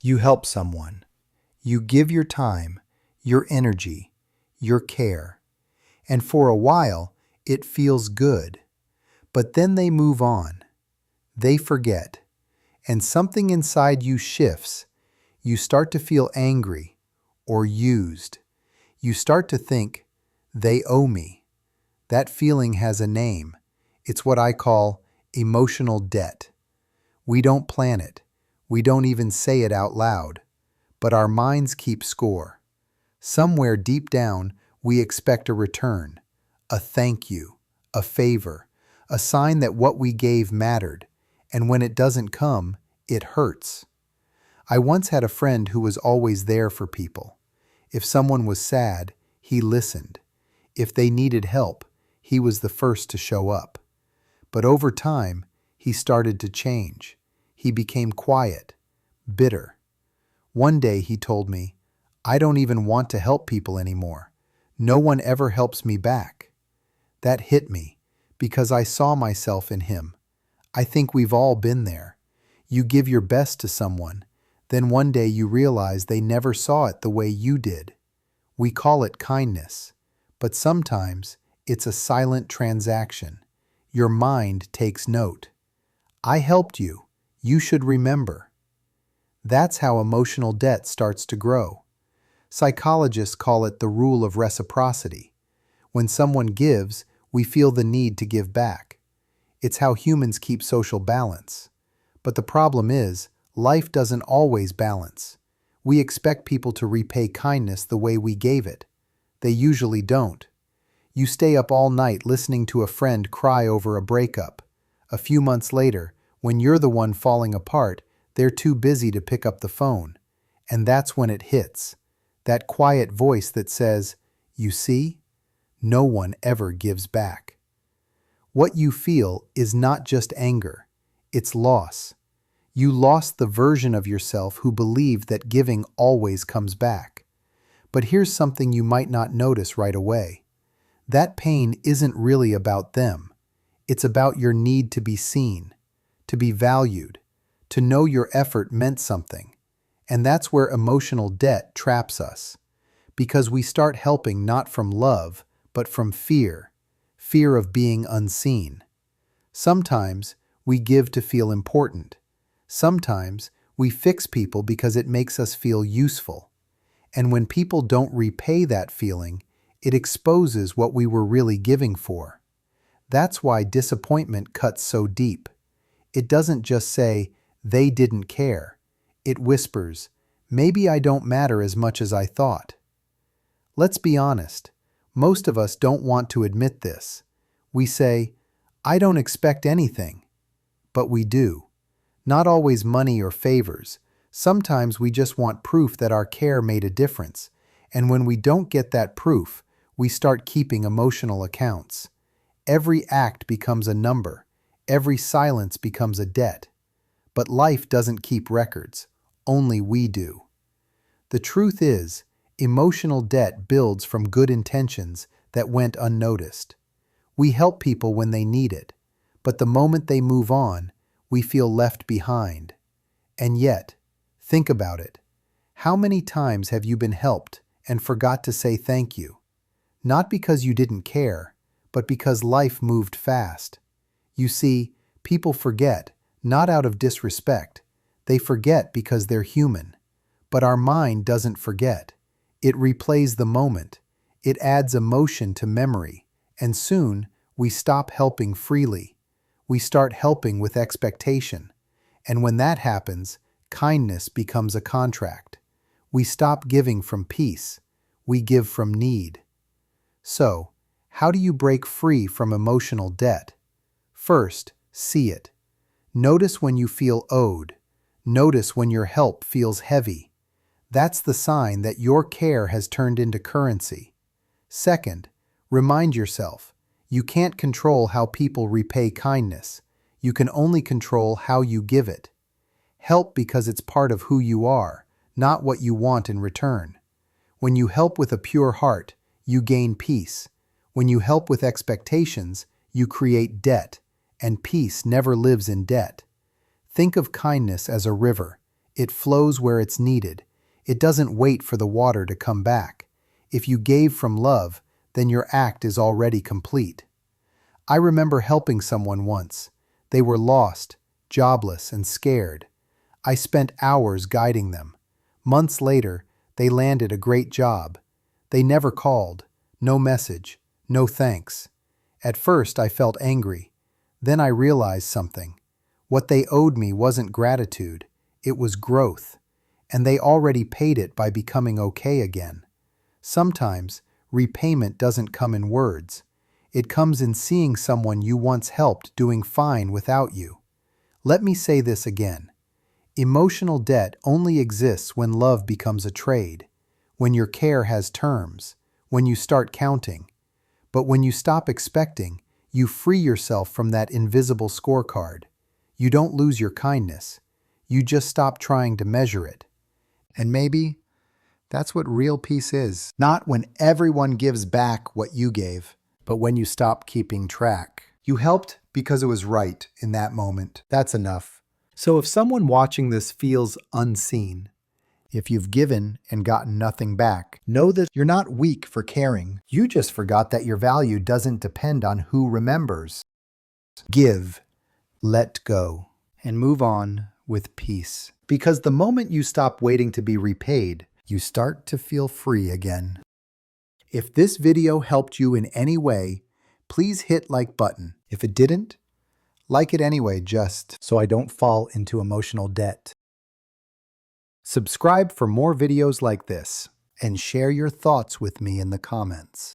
You help someone. You give your time, your energy, your care. And for a while, it feels good. But then they move on. They forget. And something inside you shifts. You start to feel angry or used. You start to think, they owe me. That feeling has a name. It's what I call emotional debt. We don't plan it. We don't even say it out loud. But our minds keep score. Somewhere deep down, we expect a return, a thank you, a favor, a sign that what we gave mattered, and when it doesn't come, it hurts. I once had a friend who was always there for people. If someone was sad, he listened. If they needed help, he was the first to show up. But over time, he started to change. He became quiet, bitter. One day he told me, "I don't even want to help people anymore. No one ever helps me back." That hit me because I saw myself in him. I think we've all been there. You give your best to someone, then one day you realize they never saw it the way you did. We call it kindness, but sometimes it's a silent transaction. Your mind takes note. I helped you. You should remember. That's how emotional debt starts to grow. Psychologists call it the rule of reciprocity. When someone gives, we feel the need to give back. It's how humans keep social balance. But the problem is, life doesn't always balance. We expect people to repay kindness the way we gave it. They usually don't. You stay up all night listening to a friend cry over a breakup. A few months later, when you're the one falling apart, they're too busy to pick up the phone. And that's when it hits. That quiet voice that says, "You see? No one ever gives back." What you feel is not just anger. It's loss. You lost the version of yourself who believed that giving always comes back. But here's something you might not notice right away. That pain isn't really about them. It's about your need to be seen, to be valued, to know your effort meant something. And that's where emotional debt traps us. Because we start helping not from love, but from fear. Fear of being unseen. Sometimes we give to feel important. Sometimes we fix people because it makes us feel useful. And when people don't repay that feeling, it exposes what we were really giving for. That's why disappointment cuts so deep. It doesn't just say, "They didn't care." It whispers, "Maybe I don't matter as much as I thought." Let's be honest. Most of us don't want to admit this. We say, "I don't expect anything." But we do. Not always money or favors. Sometimes we just want proof that our care made a difference. And when we don't get that proof, we start keeping emotional accounts. Every act becomes a number. Every silence becomes a debt. But life doesn't keep records. Only we do. The truth is, emotional debt builds from good intentions that went unnoticed. We help people when they need it, but the moment they move on, we feel left behind. And yet, think about it. How many times have you been helped and forgot to say thank you? Not because you didn't care, but because life moved fast. You see, people forget, not out of disrespect. They forget because they're human. But our mind doesn't forget. It replays the moment. It adds emotion to memory. And soon, we stop helping freely. We start helping with expectation. And when that happens, kindness becomes a contract. We stop giving from peace. We give from need. So, how do you break free from emotional debt? First, see it. Notice when you feel owed. Notice when your help feels heavy. That's the sign that your care has turned into currency. Second, remind yourself, you can't control how people repay kindness. You can only control how you give it. Help because it's part of who you are, not what you want in return. When you help with a pure heart, you gain peace. When you help with expectations, you create debt, and peace never lives in debt. Think of kindness as a river. It flows where it's needed. It doesn't wait for the water to come back. If you gave from love, then your act is already complete. I remember helping someone once. They were lost, jobless, and scared. I spent hours guiding them. Months later, they landed a great job. They never called, no message, no thanks. At first, I felt angry. Then I realized something. What they owed me wasn't gratitude, it was growth. And they already paid it by becoming okay again. Sometimes, repayment doesn't come in words. It comes in seeing someone you once helped doing fine without you. Let me say this again. Emotional debt only exists when love becomes a trade, when your care has terms, when you start counting. But when you stop expecting, you free yourself from that invisible scorecard. You don't lose your kindness. You just stop trying to measure it. And maybe that's what real peace is. Not when everyone gives back what you gave, but when you stop keeping track. You helped because it was right in that moment. That's enough. So if someone watching this feels unseen, if you've given and gotten nothing back, know that you're not weak for caring. You just forgot that your value doesn't depend on who remembers. Give, let go, and move on with peace. Because the moment you stop waiting to be repaid, you start to feel free again. If this video helped you in any way, please hit like button. If it didn't, like it anyway just so I don't fall into emotional debt. Subscribe for more videos like this and share your thoughts with me in the comments.